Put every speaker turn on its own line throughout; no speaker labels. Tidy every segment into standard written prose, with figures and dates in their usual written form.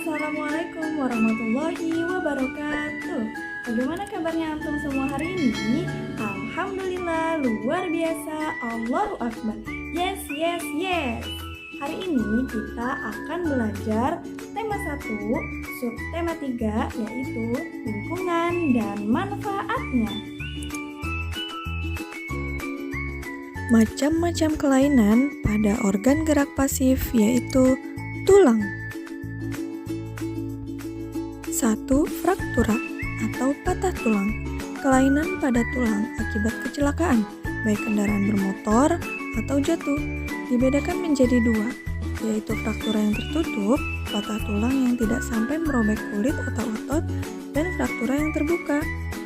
Assalamualaikum warahmatullahi wabarakatuh. Bagaimana kabarnya antum semua hari ini? Alhamdulillah, luar biasa. Allahu Akbar. Yes, yes, yes. Hari ini kita akan belajar tema 1, subtema 3, yaitu lingkungan dan manfaatnya. Macam-macam kelainan pada organ gerak pasif yaitu tulang. 1. Fraktura atau patah tulang. Kelainan pada tulang akibat kecelakaan, baik kendaraan bermotor atau jatuh. Dibedakan menjadi 2, yaitu fraktura yang tertutup, patah tulang yang tidak sampai merobek kulit atau otot, dan fraktura yang terbuka,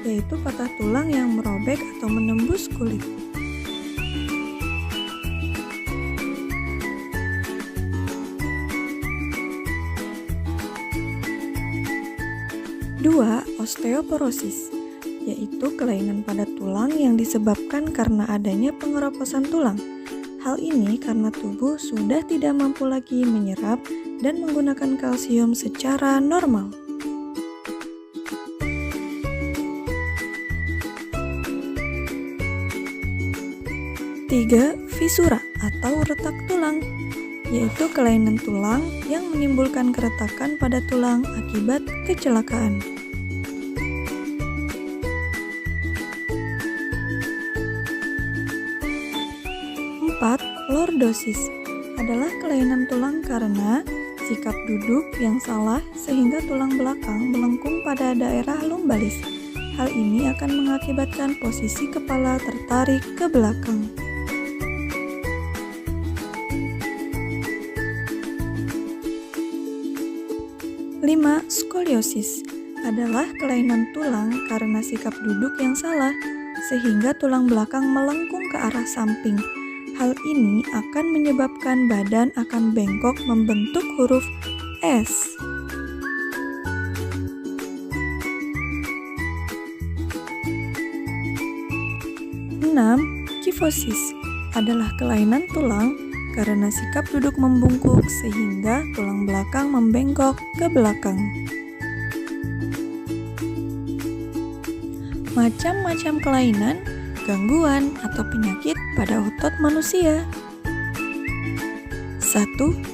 yaitu patah tulang yang merobek atau menembus kulit. 2. Osteoporosis, yaitu kelainan pada tulang yang disebabkan karena adanya pengeroposan tulang. Hal ini karena tubuh sudah tidak mampu lagi menyerap dan menggunakan kalsium secara normal. 3. Fisura atau retak tulang, yaitu kelainan tulang yang menimbulkan keretakan pada tulang akibat kecelakaan. 4. Lordosis adalah kelainan tulang karena sikap duduk yang salah sehingga tulang belakang melengkung pada daerah lumbalis. Hal ini akan mengakibatkan posisi kepala tertarik ke belakang. 5. Skoliosis adalah kelainan tulang karena sikap duduk yang salah, sehingga tulang belakang melengkung ke arah samping. Hal ini akan menyebabkan badan akan bengkok membentuk huruf S. 6. Kifosis adalah kelainan tulang karena sikap duduk membungkuk sehingga tulang belakang membengkok ke belakang. Macam-macam kelainan, gangguan, atau penyakit pada otot manusia. 1.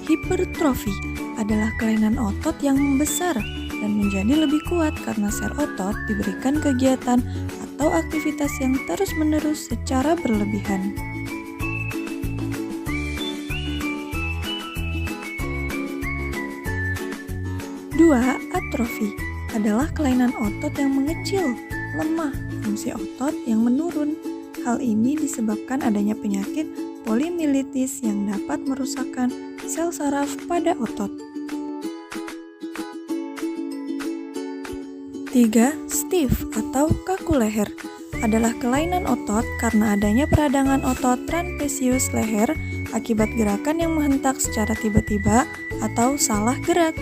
Hipertrofi adalah kelainan otot yang membesar dan menjadi lebih kuat karena sel otot diberikan kegiatan atau aktivitas yang terus-menerus secara berlebihan. 2. Atrofi adalah kelainan otot yang mengecil, lemah, fungsi otot yang menurun. Hal ini disebabkan adanya penyakit polimilitis yang dapat merusakkan sel saraf pada otot. 3. Stiff atau kaku leher adalah kelainan otot karena adanya peradangan otot trapezius leher akibat gerakan yang menghentak secara tiba-tiba atau salah gerak.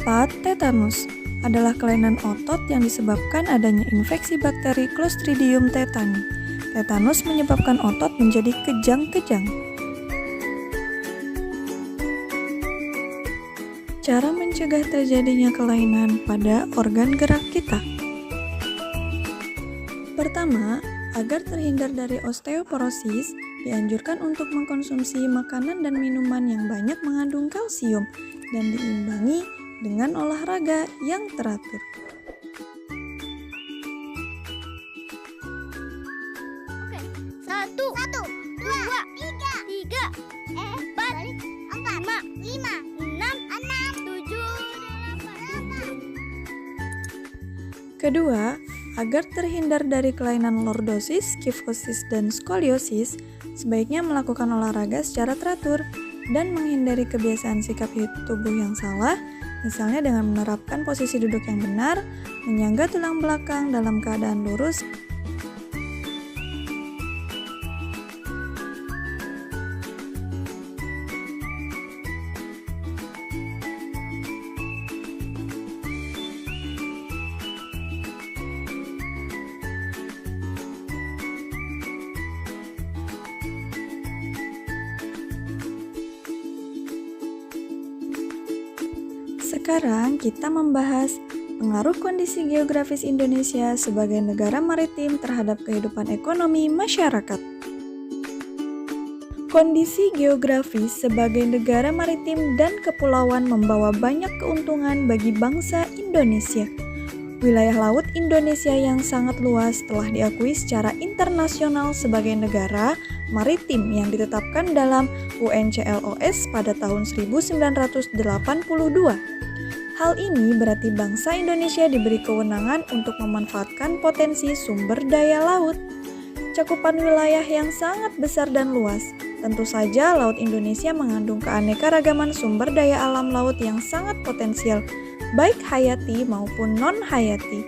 4. Tetanus adalah kelainan otot yang disebabkan adanya infeksi bakteri Clostridium tetani. Tetanus menyebabkan otot menjadi kejang-kejang. Cara mencegah terjadinya kelainan pada organ gerak kita. Pertama, agar terhindar dari osteoporosis, dianjurkan untuk mengkonsumsi makanan dan minuman yang banyak mengandung kalsium dan diimbangi dengan olahraga yang teratur.
Oke, 1, 2, 3, 4, 5, 6, 7.
Kedua, agar terhindar dari kelainan lordosis, kifosis, dan skoliosis, sebaiknya melakukan olahraga secara teratur dan menghindari kebiasaan sikap tubuh yang salah, misalnya dengan menerapkan posisi duduk yang benar, menyangga tulang belakang dalam keadaan lurus, Sekarang kita membahas pengaruh kondisi geografis Indonesia sebagai negara maritim terhadap kehidupan ekonomi masyarakat. Kondisi geografis sebagai negara maritim dan kepulauan membawa banyak keuntungan bagi bangsa Indonesia. Wilayah laut Indonesia yang sangat luas telah diakui secara internasional sebagai negara maritim yang ditetapkan dalam UNCLOS pada tahun 1982. Hal ini berarti bangsa Indonesia diberi kewenangan untuk memanfaatkan potensi sumber daya laut. Cakupan wilayah yang sangat besar dan luas. Tentu saja Laut Indonesia mengandung keanekaragaman sumber daya alam laut yang sangat potensial, baik hayati maupun non-hayati.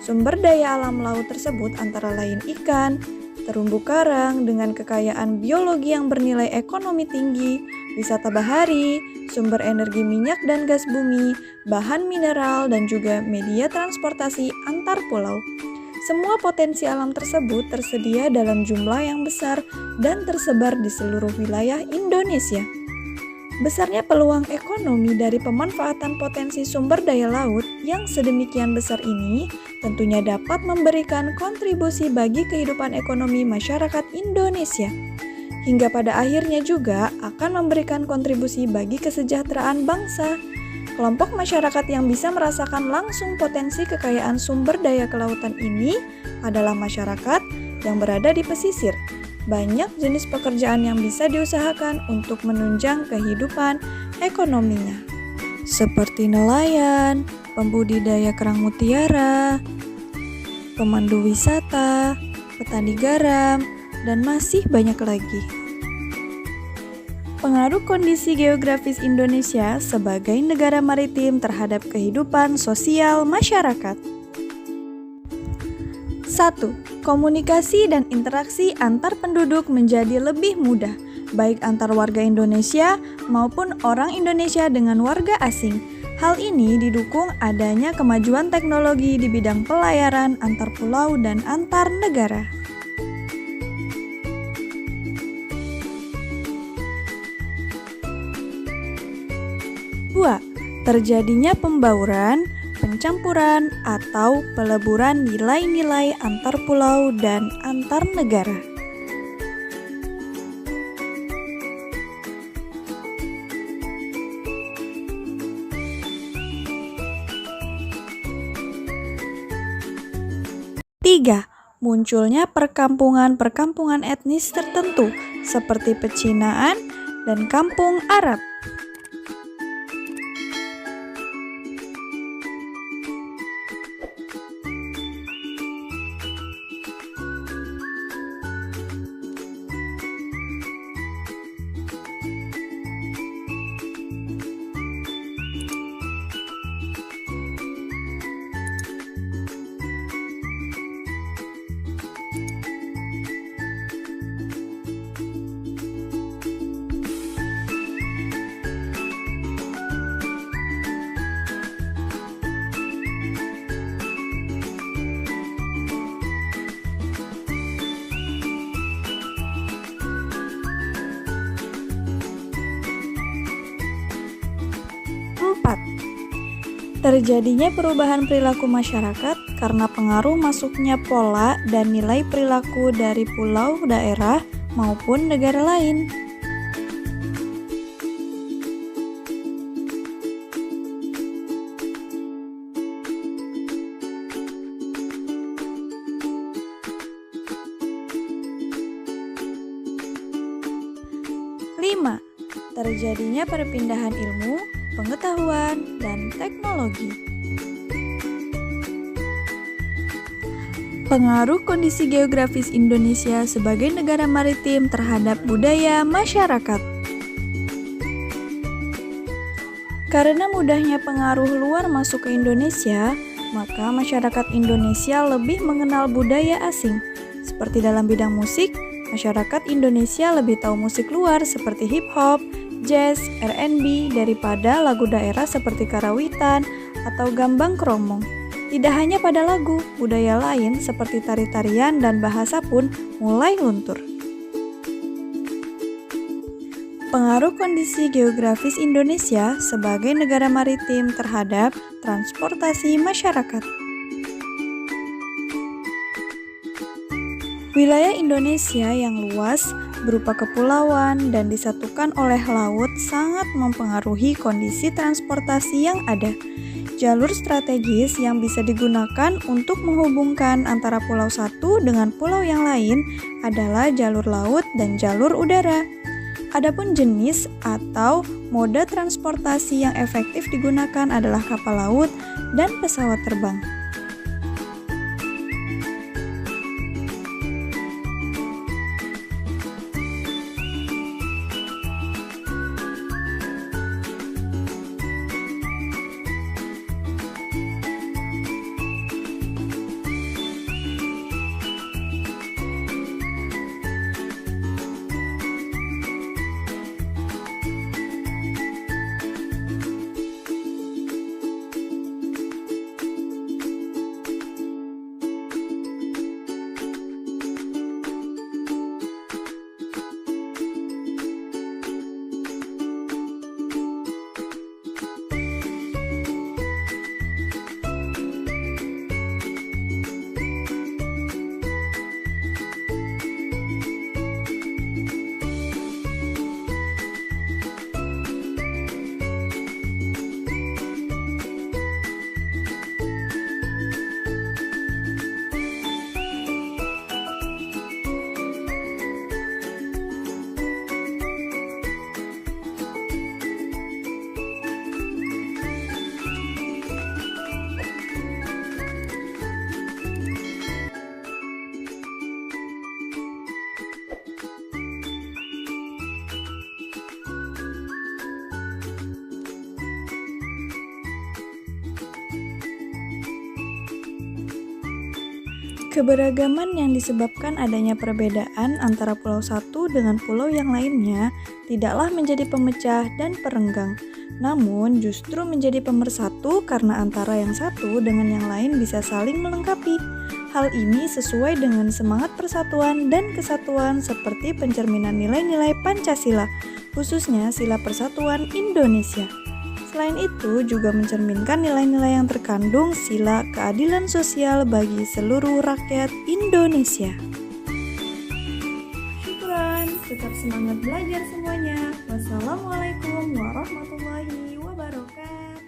Sumber daya alam laut tersebut antara lain ikan, terumbu karang dengan kekayaan biologi yang bernilai ekonomi tinggi, wisata bahari, sumber energi minyak dan gas bumi, bahan mineral, dan juga media transportasi antar pulau. Semua potensi alam tersebut tersedia dalam jumlah yang besar dan tersebar di seluruh wilayah Indonesia. Besarnya peluang ekonomi dari pemanfaatan potensi sumber daya laut yang sedemikian besar ini tentunya dapat memberikan kontribusi bagi kehidupan ekonomi masyarakat Indonesia. Hingga pada akhirnya juga akan memberikan kontribusi bagi kesejahteraan bangsa. Kelompok masyarakat yang bisa merasakan langsung potensi kekayaan sumber daya kelautan ini adalah masyarakat yang berada di pesisir. Banyak jenis pekerjaan yang bisa diusahakan untuk menunjang kehidupan ekonominya, seperti nelayan, pembudidaya kerang mutiara, pemandu wisata, petani garam, dan masih banyak lagi. Pengaruh kondisi geografis Indonesia sebagai negara maritim terhadap kehidupan sosial masyarakat. 1. Komunikasi dan interaksi antar penduduk menjadi lebih mudah, baik antar warga Indonesia maupun orang Indonesia dengan warga asing. Hal ini didukung adanya kemajuan teknologi di bidang pelayaran antar pulau dan antar negara. 2. Terjadinya pembauran, pencampuran, atau peleburan nilai-nilai antar pulau dan antar negara. Tiga, munculnya perkampungan-perkampungan etnis tertentu seperti pecinaan dan kampung Arab. 4. Terjadinya perubahan perilaku masyarakat karena pengaruh masuknya pola dan nilai perilaku dari pulau, daerah, maupun negara lain. Lima, terjadinya perpindahan ilmu, pengetahuan, dan teknologi. Pengaruh kondisi geografis Indonesia sebagai negara maritim terhadap budaya masyarakat. Karena mudahnya pengaruh luar masuk ke Indonesia, maka masyarakat Indonesia lebih mengenal budaya asing. Seperti dalam bidang musik, masyarakat Indonesia lebih tahu musik luar seperti hip hop, jazz, R&B daripada lagu daerah seperti karawitan atau gambang kromong. Tidak hanya pada lagu, budaya lain seperti tari-tarian dan bahasa pun mulai luntur. Pengaruh kondisi geografis Indonesia sebagai negara maritim terhadap transportasi masyarakat. Wilayah Indonesia yang luas, berupa kepulauan dan disatukan oleh laut sangat mempengaruhi kondisi transportasi yang ada. Jalur strategis yang bisa digunakan untuk menghubungkan antara pulau satu dengan pulau yang lain adalah jalur laut dan jalur udara. Adapun jenis atau mode transportasi yang efektif digunakan adalah kapal laut dan pesawat terbang. Keberagaman yang disebabkan adanya perbedaan antara pulau satu dengan pulau yang lainnya tidaklah menjadi pemecah dan perenggang, namun justru menjadi pemersatu karena antara yang satu dengan yang lain bisa saling melengkapi. Hal ini sesuai dengan semangat persatuan dan kesatuan seperti pencerminan nilai-nilai Pancasila, khususnya Sila Persatuan Indonesia. Selain itu, juga mencerminkan nilai-nilai yang terkandung sila keadilan sosial bagi seluruh rakyat Indonesia. Syukran, tetap semangat belajar semuanya. Wassalamualaikum warahmatullahi wabarakatuh.